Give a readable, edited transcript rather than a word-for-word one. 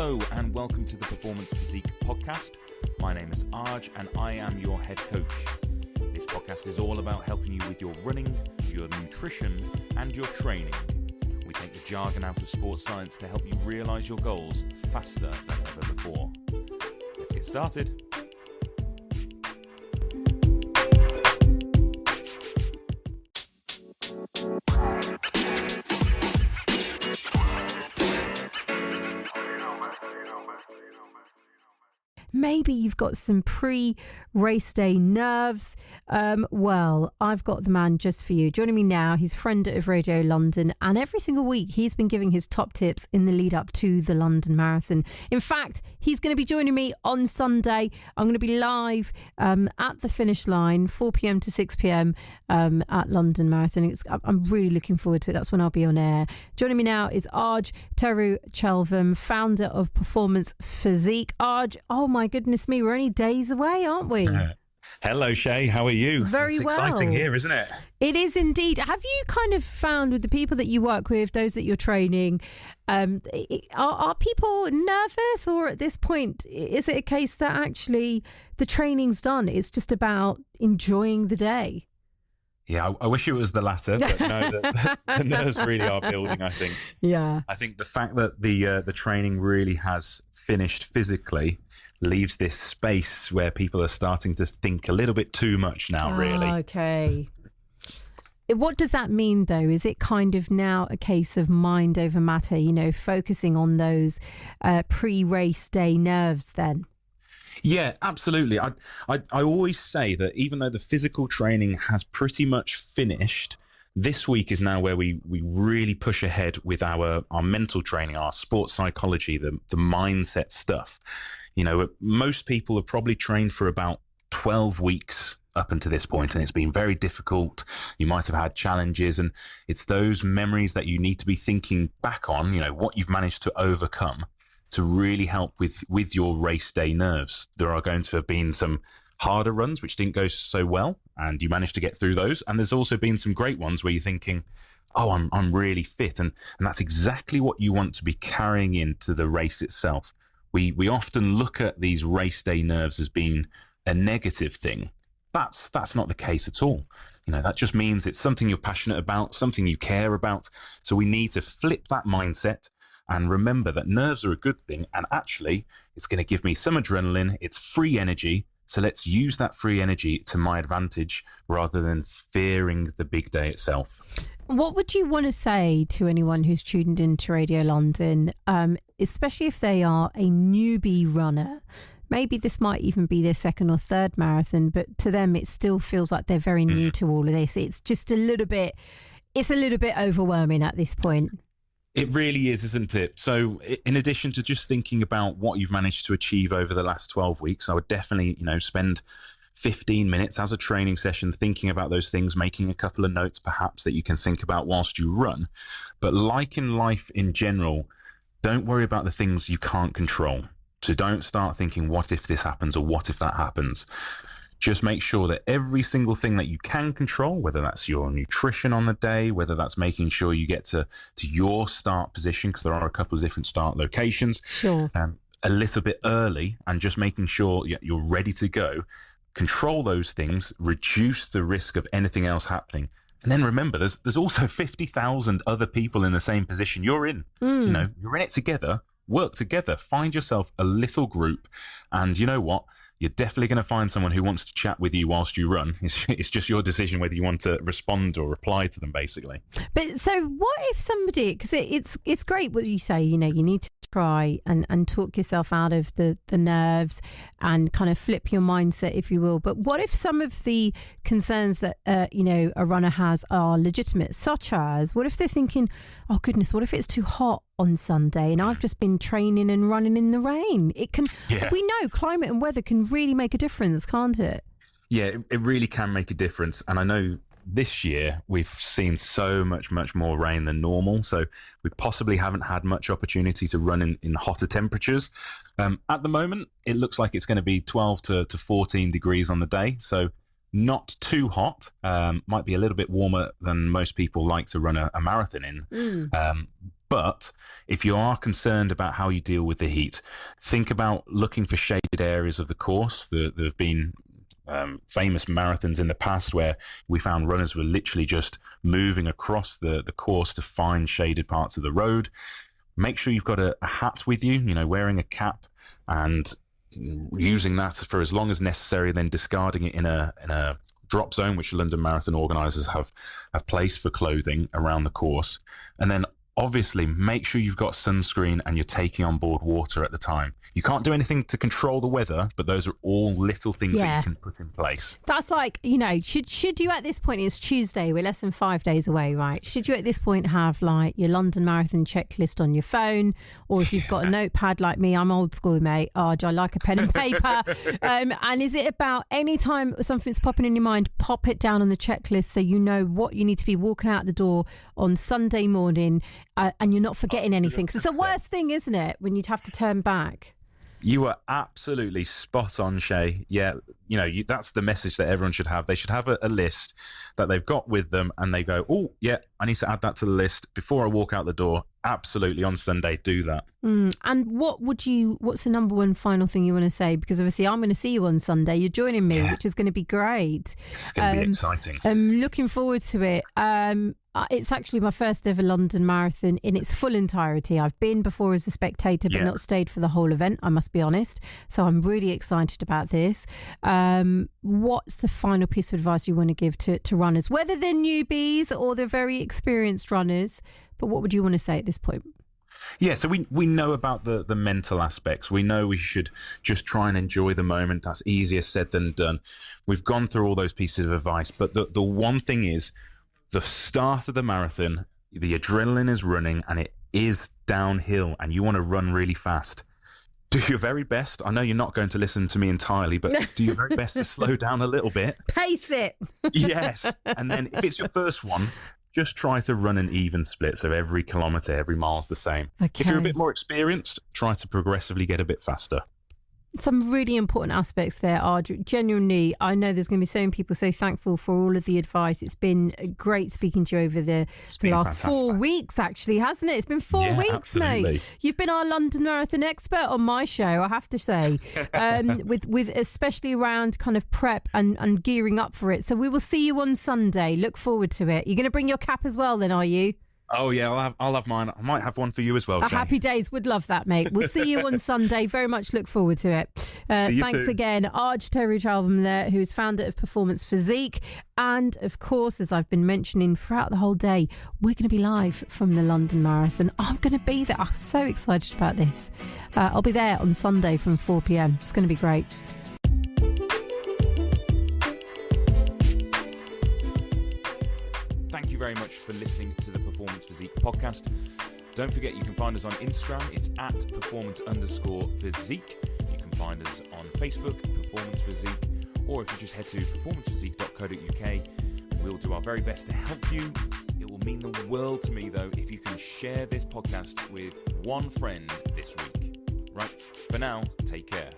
Hello and welcome to the Performance Physique podcast. My name is Arj and I am your head coach. This podcast is all about helping you with your running, your nutrition and your training. We take the jargon out of sports science to help you realise your goals faster than ever before. Let's get started. Maybe you've got some pre-race day nerves. Well, I've got the man just for you. Joining me now, he's a friend of Radio London, and every single week he's been giving his top tips in the lead up to the London Marathon. In fact, he's going to be joining me on Sunday. I'm going to be live at the finish line, 4 p.m. to 6 p.m. At London Marathon. I'm really looking forward to it. That's when I'll be on air. Joining me now is Arj Thiruchelvam, founder of Performance Physique. Arj, oh my goodness me, we're only days away, aren't we? Hello, Shay. How are you? Very well. It's exciting here, isn't it? It is indeed. Have you kind of found with the people that you work with, those that you're training, are people nervous, or at this point, is it a case that actually the training's done? It's just about enjoying the day? Yeah, I wish it was the latter, but no, the nerves really are building, I think. Yeah. I think the fact that the training really has finished physically leaves this space where people are starting to think a little bit too much now, really. Okay. What does that mean, though? Is it kind of now a case of mind over matter, focusing on those pre-race day nerves then? Yeah, absolutely. I always say that even though the physical training has pretty much finished, this week is now where we really push ahead with our mental training, our sports psychology, the mindset stuff. Most people have probably trained for about 12 weeks up until this point, and it's been very difficult. You might have had challenges, and it's those memories that you need to be thinking back on, what you've managed to overcome to really help with your race day nerves. There are going to have been some harder runs which didn't go so well, and you managed to get through those. And there's also been some great ones where you're thinking, oh, I'm really fit. And that's exactly what you want to be carrying into the race itself. We often look at these race day nerves as being a negative thing. That's not the case at all. That just means it's something you're passionate about, something you care about. So we need to flip that mindset and remember that nerves are a good thing. And actually, it's going to give me some adrenaline. It's free energy. So let's use that free energy to my advantage rather than fearing the big day itself. What would you want to say to anyone who's tuned into Radio London, especially if they are a newbie runner? Maybe this might even be their second or third marathon, but to them, it still feels like they're very new to all of this. It's just a little bit overwhelming at this point. It really is, isn't it? So in addition to just thinking about what you've managed to achieve over the last 12 weeks, I would definitely, spend 15 minutes as a training session thinking about those things, making a couple of notes perhaps that you can think about whilst you run. But like in life in general, don't worry about the things you can't control. So don't start thinking, what if this happens or what if that happens? Just make sure that every single thing that you can control, whether that's your nutrition on the day, whether that's making sure you get to your start position, because there are a couple of different start locations, sure, a little bit early, and just making sure you're ready to go. Control those things, reduce the risk of anything else happening. And then remember, there's also 50,000 other people in the same position you're in. You're in it together. Work together. Find yourself a little group. And you know what? You're definitely going to find someone who wants to chat with you whilst you run. It's just your decision whether you want to respond or reply to them, basically. But so what if somebody, because it's great what you say, you need to try and talk yourself out of the nerves and kind of flip your mindset, if you will. But what if some of the concerns that, a runner has are legitimate, such as, what if they're thinking, oh goodness, what if it's too hot on Sunday and I've just been training and running in the rain? We know climate and weather can really make a difference, can't it? Yeah, it really can make a difference. And I know this year we've seen so much more rain than normal. So we possibly haven't had much opportunity to run in hotter temperatures. At the moment, it looks like it's going to be 12 to 14 degrees on the day. So not too hot, might be a little bit warmer than most people like to run a marathon in. But if you are concerned about how you deal with the heat, think about looking for shaded areas of the course. There have been famous marathons in the past where we found runners were literally just moving across the course to find shaded parts of the road. Make sure you've got a hat with you, wearing a cap and using that for as long as necessary, then discarding it in a drop zone, which London Marathon organisers have placed for clothing around the course. And then obviously make sure you've got sunscreen and you're taking on board water at the time. You can't do anything to control the weather, but those are all little things that you can put in place. That's like, should you at this point, it's Tuesday, we're less than 5 days away, right? Should you at this point have like your London Marathon checklist on your phone? Or if you've got a notepad like me, I'm old school, mate. Arj, I like a pen and paper. And is it about any time something's popping in your mind, pop it down on the checklist so you know what you need to be walking out the door on Sunday morning, and you're not forgetting anything. Because it's the worst thing, isn't it, when you'd have to turn back? You are absolutely spot on, Shay. Yeah, that's the message that everyone should have. They should have a list that they've got with them, and they go, oh, yeah, I need to add that to the list before I walk out the door. Absolutely, on Sunday, do that. And what's the number one final thing you want to say? Because obviously I'm going to see you on Sunday. You're joining me, which is going to be great. It's going to be exciting. I'm looking forward to it. It's actually my first ever London Marathon in its full entirety. I've been before as a spectator, but not stayed for the whole event, I must be honest. So I'm really excited about this. What's the final piece of advice you want to give to runners, whether they're newbies or they're very experienced runners? But what would you want to say at this point? Yeah, so we know about the mental aspects. We know we should just try and enjoy the moment. That's easier said than done. We've gone through all those pieces of advice. But the one thing is, the start of the marathon, the adrenaline is running and it is downhill and you want to run really fast. Do your very best. I know you're not going to listen to me entirely, but do your very best to slow down a little bit. Pace it. Yes. And then if it's your first one, just try to run an even split. So every kilometre, every mile's the same. Okay. If you're a bit more experienced, try to progressively get a bit faster. Some really important aspects there, Arj. Genuinely, I know there's going to be so many people so thankful for all of the advice. It's been great speaking to you over the last fantastic. 4 weeks, actually, hasn't it? It's been 4 weeks, absolutely. Mate. You've been our London Marathon expert on my show, I have to say, with especially around kind of prep and gearing up for it. So we will see you on Sunday. Look forward to it. You're going to bring your cap as well then, are you? Oh, yeah, I'll have mine. I might have one for you as well, Shay. Happy days. Would love that, mate. We'll see you on Sunday. Very much look forward to it. Thanks again. Arj Thiruchelvam there, who's founder of Performance Physique. And, of course, as I've been mentioning throughout the whole day, we're going to be live from the London Marathon. I'm going to be there. I'm so excited about this. I'll be there on Sunday from 4 p.m. It's going to be great. Thank you very much for listening to the Performance Physique podcast. Don't forget you can find us on Instagram. It's at performance_physique. You can find us on Facebook, Performance Physique, or if you just head to performancephysique.co.uk, we'll do our very best to help you. It will mean the world to me, though, if you can share this podcast with one friend this week. Right, for now, take care.